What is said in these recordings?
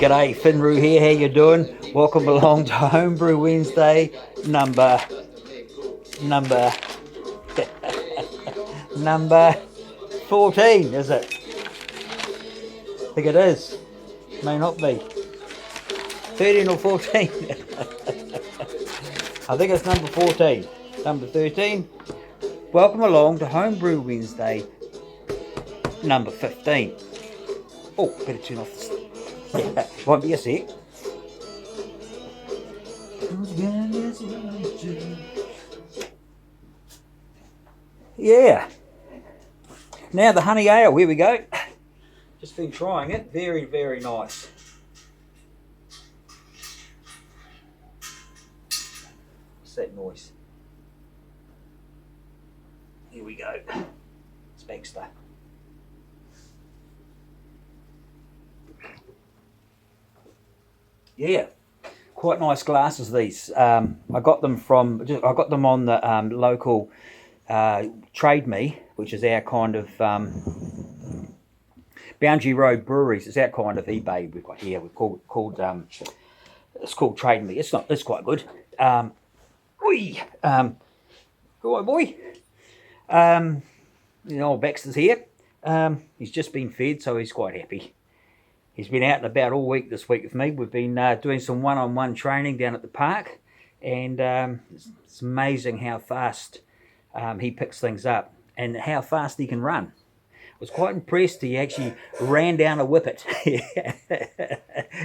G'day, Finru here, how you doing? Welcome along to Homebrew Wednesday, number number 14, is it? I think it is. May not be. 13 or 14. I think it's number 14. Number 13. Welcome along to Homebrew Wednesday, number 15. Oh, better turn off this. Won't be a sec. Yeah. Now the honey ale, here we go. Just been trying it. Very, very nice. What's that noise? Here we go. It's Baxter. Yeah, quite nice glasses these. I got them on the local Trade Me, which is our kind of Boundary Road breweries. It's our kind of eBay we've got here. It's called Trade Me. It's quite good. Good boy. Old Baxter's here. He's just been fed, so he's quite happy. He's been out and about all week this week with me. We've been doing some one-on-one training down at the park, and it's amazing how fast he picks things up and how fast he can run. I was quite impressed. He actually ran down a whippet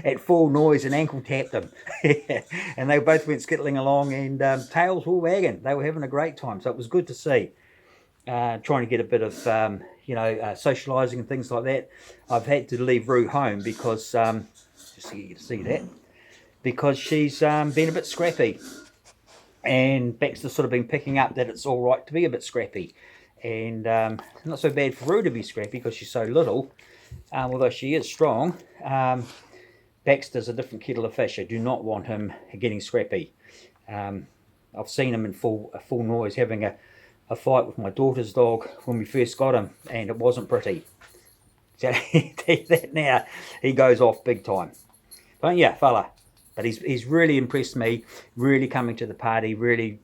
at full noise and ankle tapped him. And they both went skittling along, and tails were wagging. They were having a great time, so it was good to see. Trying to get a bit of, socialising and things like that. I've had to leave Rue home because, just so you can see that, because she's been a bit scrappy. And Baxter's sort of been picking up that it's all right to be a bit scrappy. And not so bad for Rue to be scrappy because she's so little, although she is strong. Baxter's a different kettle of fish. I do not want him getting scrappy. I've seen him in full noise having a fight with my daughter's dog when we first got him, and it wasn't pretty. So that now, he goes off big time. Don't you, fella? But he's really impressed me, really coming to the party, really,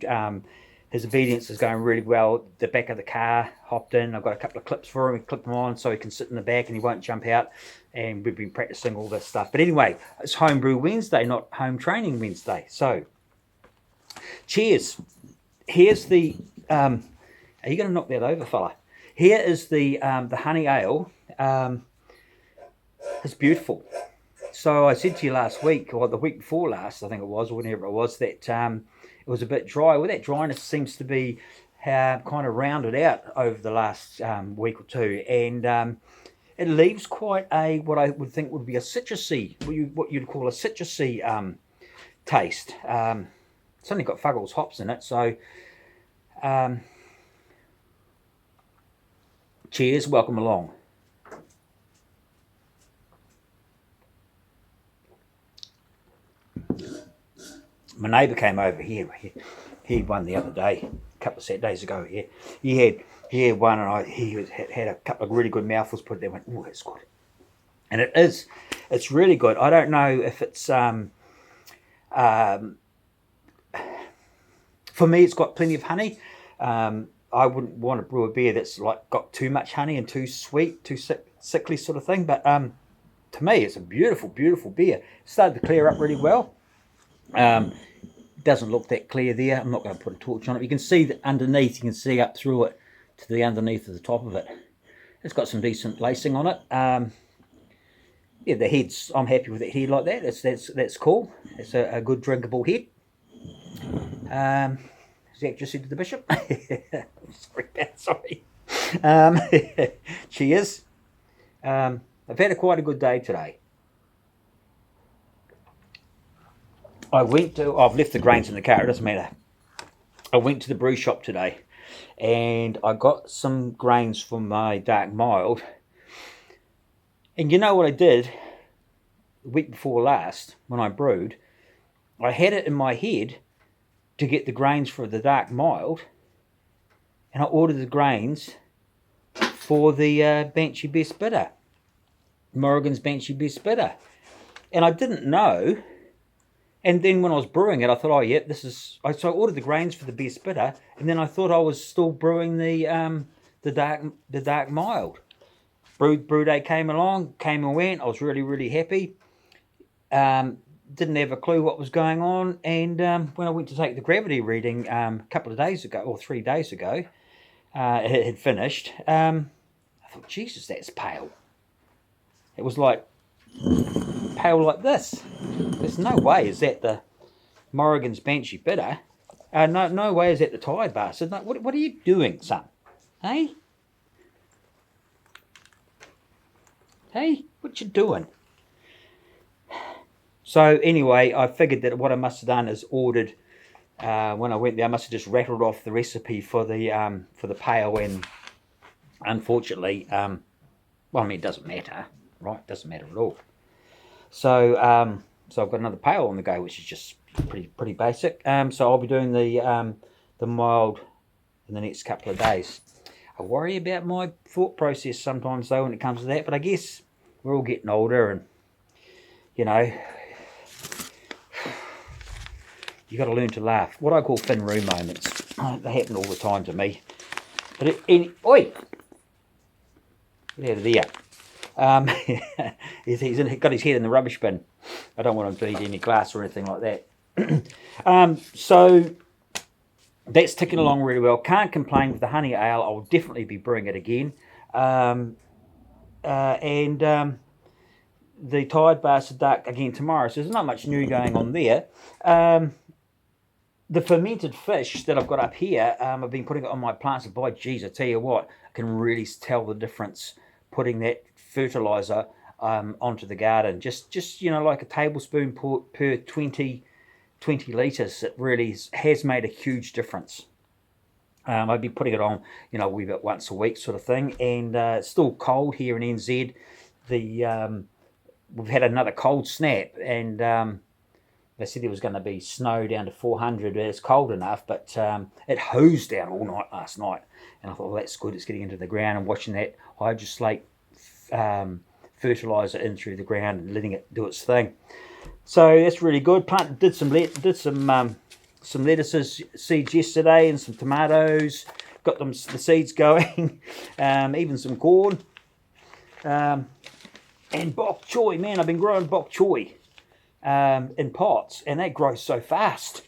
his obedience is going really well. The back of the car, hopped in, I've got a couple of clips for him, we clip them on so he can sit in the back and he won't jump out, and we've been practicing all this stuff. But anyway, it's Homebrew Wednesday, not Home Training Wednesday. So, cheers. Here's the... are you going to knock that over, fella? Here is the honey ale. It's beautiful. So I said to you last week, or the week before last, I think it was, or whenever it was, that it was a bit dry. Well, that dryness seems to be kind of rounded out over the last week or two, and it leaves quite a, what I would think would be a citrusy, what you'd call a citrusy taste. It's only got Fuggles hops in it, so... cheers, welcome along. My neighbour came over here. He had one the other day, a couple of Saturdays ago. He had one, and he had a couple of really good mouthfuls put there. Went, oh, that's good. And it's really good. I don't know if it's for me, it's got plenty of honey. I wouldn't want to brew a beer that's like got too much honey and too sweet, too sickly sort of thing. But to me, it's a beautiful, beautiful beer. It started to clear up really well. Doesn't look that clear there. I'm not going to put a torch on it. You can see that underneath. You can see up through it to the underneath of the top of it. It's got some decent lacing on it. Yeah, the heads. I'm happy with that head like that. That's cool. It's a good drinkable head. Zach just said to the bishop. Sorry. Cheers. I've had quite a good day today. I've left the grains in the car, it doesn't matter. I went to the brew shop today and I got some grains for my dark mild. And you know what I did the week before last when I brewed? I had it in my head to get the grains for the dark mild, and I ordered the grains for the Banshee Best Bidder, Morrigan's Banshee Best Bidder. and I didn't know. And then when I was brewing it, I thought, oh yeah, this is. So I ordered the grains for the best bitter, and then I thought I was still brewing the dark mild. Brew day came along, came and went. I was really happy. Didn't have a clue what was going on, and when I went to take the gravity reading a couple of days ago, or 3 days ago, it had finished. I thought, Jesus, that's pale. It was like pale like this. There's no way is that the Morrigan's Banshee bitter. No way is that the Tide bastard. No, what are you doing, son? Hey? Hey, what you doing? So anyway, I figured that what I must have done is ordered, when I went there, I must have just rattled off the recipe for the pale, and unfortunately, well, I mean, it doesn't matter, right? It doesn't matter at all. So, so I've got another pale on the go, which is just pretty basic. So I'll be doing the mild in the next couple of days. I worry about my thought process sometimes though when it comes to that, but I guess we're all getting older, and you know, you got to learn to laugh. What I call Finroo moments. They happen all the time to me. But oi, get out of there. He's got his head in the rubbish bin. I don't want him to eat any glass or anything like that. So that's ticking along really well. Can't complain with the honey ale. I'll definitely be brewing it again. The Tide Bastard Dark again tomorrow. So there's not much new going on there. The fermented fish that I've got up here, I've been putting it on my plants. And by geez, I tell you what, I can really tell the difference putting that fertilizer onto the garden. Just you know, like a tablespoon per 20 litres. It really has made a huge difference. I'd be putting it on, you know, about once a week sort of thing. And it's still cold here in NZ. We've had another cold snap, and they said there was going to be snow down to 400. It's cold enough, but it hosed down all night last night. And I thought, well, that's good. It's getting into the ground and watching that hydroslate fertilizer in through the ground and letting it do its thing. So that's really good. Did some lettuces seeds yesterday and some tomatoes. Got the seeds going. Even some corn. And bok choy, man, I've been growing bok choy in pots, and that grows so fast,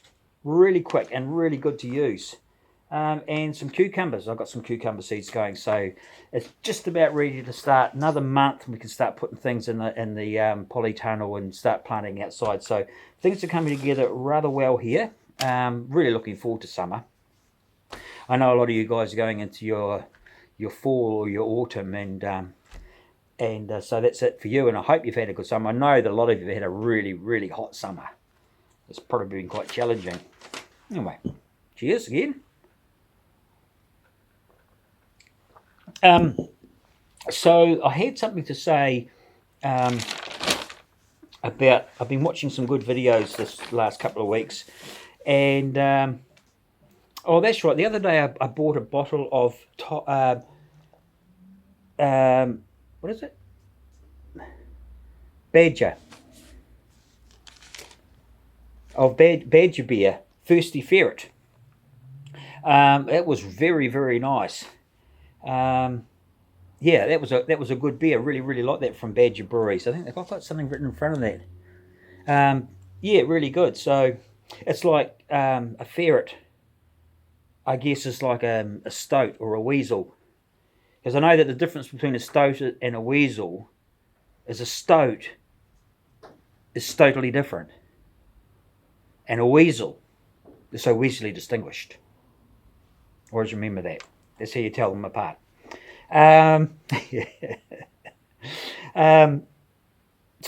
really quick and really good to use. And some cucumbers. I've got some cucumber seeds going, so it's just about ready to start. Another month, and we can start putting things in the polytunnel and start planting outside. So things are coming together rather well here. Really looking forward to summer. I know a lot of you guys are going into your fall or your autumn, and so that's it for you, and I hope you've had a good summer. I know that a lot of you have had a really hot summer. It's probably been quite challenging. Anyway, cheers again. So I had something to say about, I've been watching some good videos this last couple of weeks, and oh, that's right, the other day I bought a bottle of what is it? Badger beer, Thirsty Ferret. It was very nice. Yeah, that was a good beer. Really like that from Badger Breweries. I think they've got something written in front of that. Yeah, really good. So it's like a ferret, I guess, is like a stoat or a weasel. Because I know that the difference between a stoat and a weasel is a stoat is totally different. And a weasel is so easily distinguished. Always remember that. That's how you tell them apart. So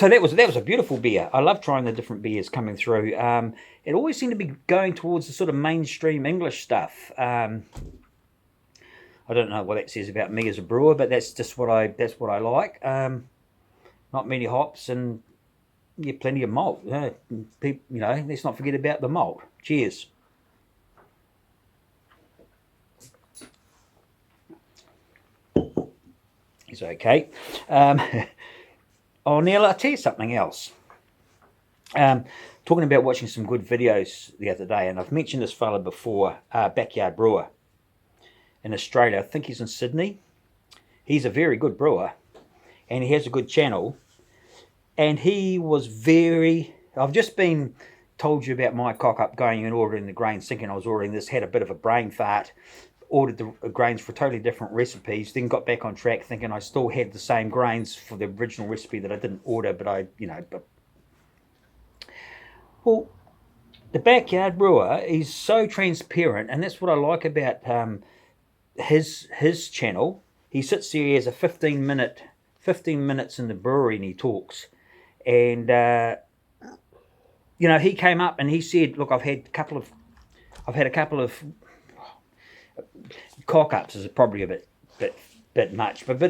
that was a beautiful beer. I love trying the different beers coming through. It always seemed to be going towards the sort of mainstream English stuff. I don't know what that says about me as a brewer, but that's just what I like. Not many hops and yeah, plenty of malt. You know, let's not forget about the malt. Cheers. It's okay. Oh, Neil, I'll tell you something else. Talking about watching some good videos the other day, and I've mentioned this fella before, Backyard Brewer in Australia. I think he's in Sydney. He's a very good brewer, and he has a good channel. And he was I've just been told you about my cock up going and ordering the grains, thinking I was ordering this, had a bit of a brain fart, ordered the grains for totally different recipes, then got back on track thinking I still had the same grains for the original recipe that I didn't order, but well, the Backyard Brewer is so transparent, and that's what I like about his channel. He sits there, he has a 15 minutes in the brewery, and he talks. And he came up and he said, "Look, I've had a couple of cock ups is probably a bit much, but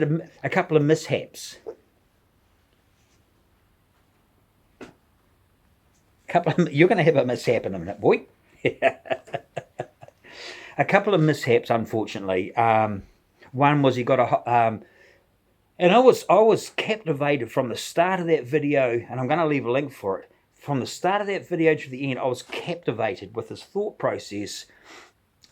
a couple of mishaps. You're going to have a mishap in a minute, boy." A couple of mishaps, unfortunately. One was he got a and I was captivated from the start of that video, and I'm going to leave a link for it. From the start of that video to the end, I was captivated with his thought process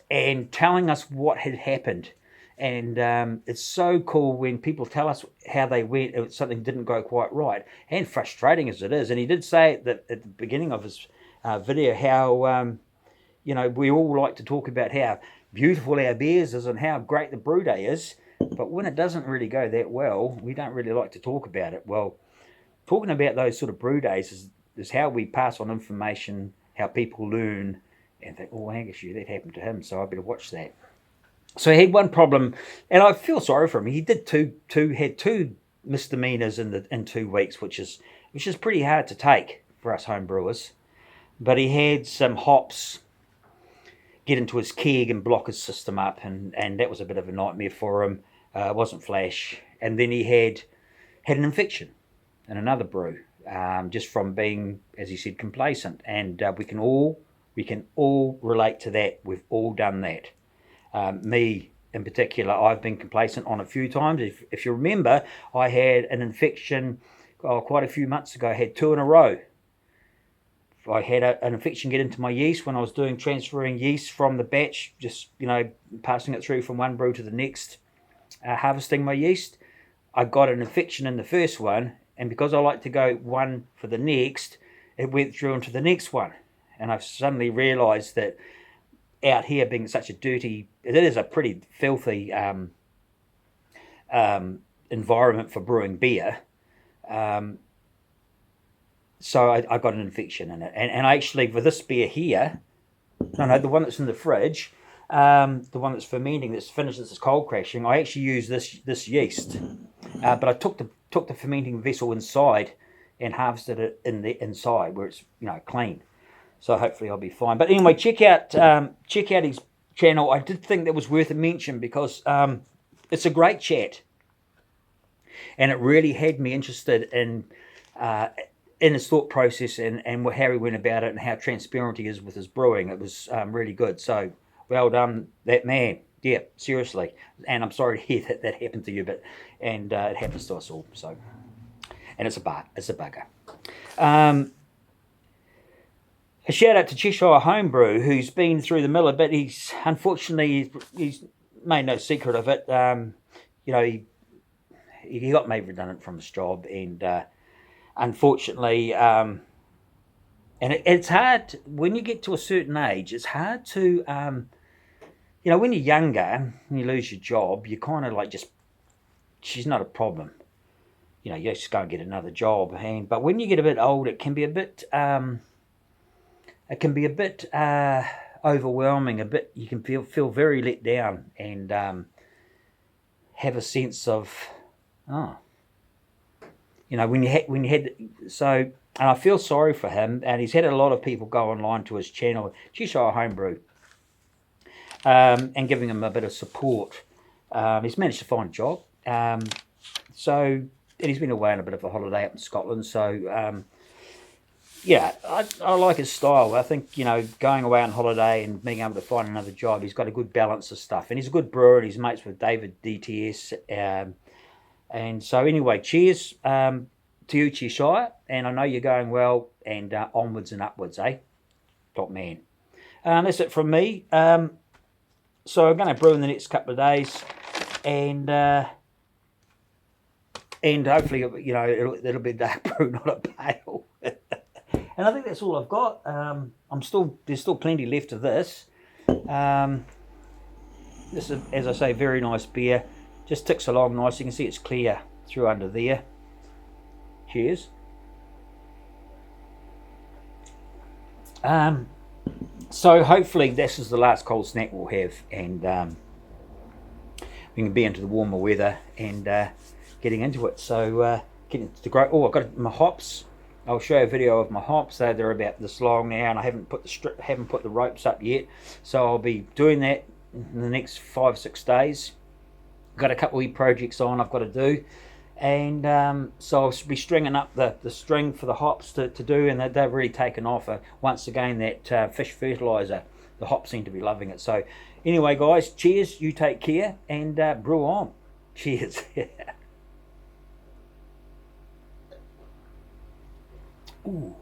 and telling us what had happened. And it's so cool when people tell us how they went, if something didn't go quite right, and frustrating as it is. And he did say that at the beginning of his video how, we all like to talk about how beautiful our beers is and how great the brew day is. But when it doesn't really go that well, we don't really like to talk about it. Well, talking about those sort of brew days is how we pass on information, how people learn, and think, "Oh, hang on, that happened to him, so I better watch that." So he had one problem, and I feel sorry for him. He did had two misdemeanors in 2 weeks, which is pretty hard to take for us home brewers. But he had some hops get into his keg and block his system up, and that was a bit of a nightmare for him. It wasn't flash, and then he had an infection in another brew, just from being, as he said, complacent. And we can all relate to that. We've all done that. Me in particular, I've been complacent on a few times. If you remember, I had an infection quite a few months ago. I had 2 in a row. I had an infection get into my yeast when I was transferring yeast from the batch, just passing it through from one brew to the next, harvesting my yeast. I got an infection in the first one, and because I like to go one for the next, it went through into the next one. And I've suddenly realised that out here being such a dirty, it is a pretty filthy environment for brewing beer. So I got an infection in it. And I actually, for this beer here, the one that's in the fridge, the one that's fermenting, that's finished, that's cold crashing, I actually use this yeast. But I took the fermenting vessel inside and harvested it in the inside where it's clean. So hopefully I'll be fine. But anyway, check out his channel. I did think that was worth a mention because it's a great chat, and it really had me interested in his thought process and how he went about it and how transparent he is with his brewing. It was really good. So well done, that man. Yeah, seriously. And I'm sorry to hear that happened to you, but it happens to us all. So, and it's a bugger. A shout out to Cheshire Homebrew, who's been through the mill a bit. He's unfortunately made no secret of it. He got made redundant from his job, and unfortunately, and it's hard when you get to a certain age. It's hard to, when you're younger and you lose your job, you kind of like she's not a problem. You just go and get another job. But when you get a bit older, it can be a bit. It can be a bit overwhelming. You can feel very let down and have a sense of, when you had so. And I feel sorry for him. And he's had a lot of people go online to his channel, Cheshire Homebrew, and giving him a bit of support. He's managed to find a job. And he's been away on a bit of a holiday up in Scotland. So. I like his style. I think, going away on holiday and being able to find another job, he's got a good balance of stuff. And he's a good brewer, and he's mates with David DTS. And so anyway, cheers. to each your shire, and I know you're going well, and onwards and upwards, eh? Top man. That's it from me. So I'm going to brew in the next couple of days, and hopefully, you know, it'll be dark brew, not a pale. And I think that's all I've got. There's still plenty left of this. This is, as I say, very nice beer. Just ticks along nice. You can see it's clear through under there. Cheers. So hopefully this is the last cold snack we'll have, and we can be into the warmer weather and getting into it. So getting to grow. Oh, I've got my hops. I'll show you a video of my hops. They're about this long now, and I haven't put the ropes up yet. So I'll be doing that in the next 5 or 6 days. Got a couple of projects on I've got to do, and so I'll be stringing up the string for the hops to do, and they've really taken off. Once again, that fish fertilizer, the hops seem to be loving it. So anyway, guys, cheers, you take care, and brew on. Cheers. Ooh.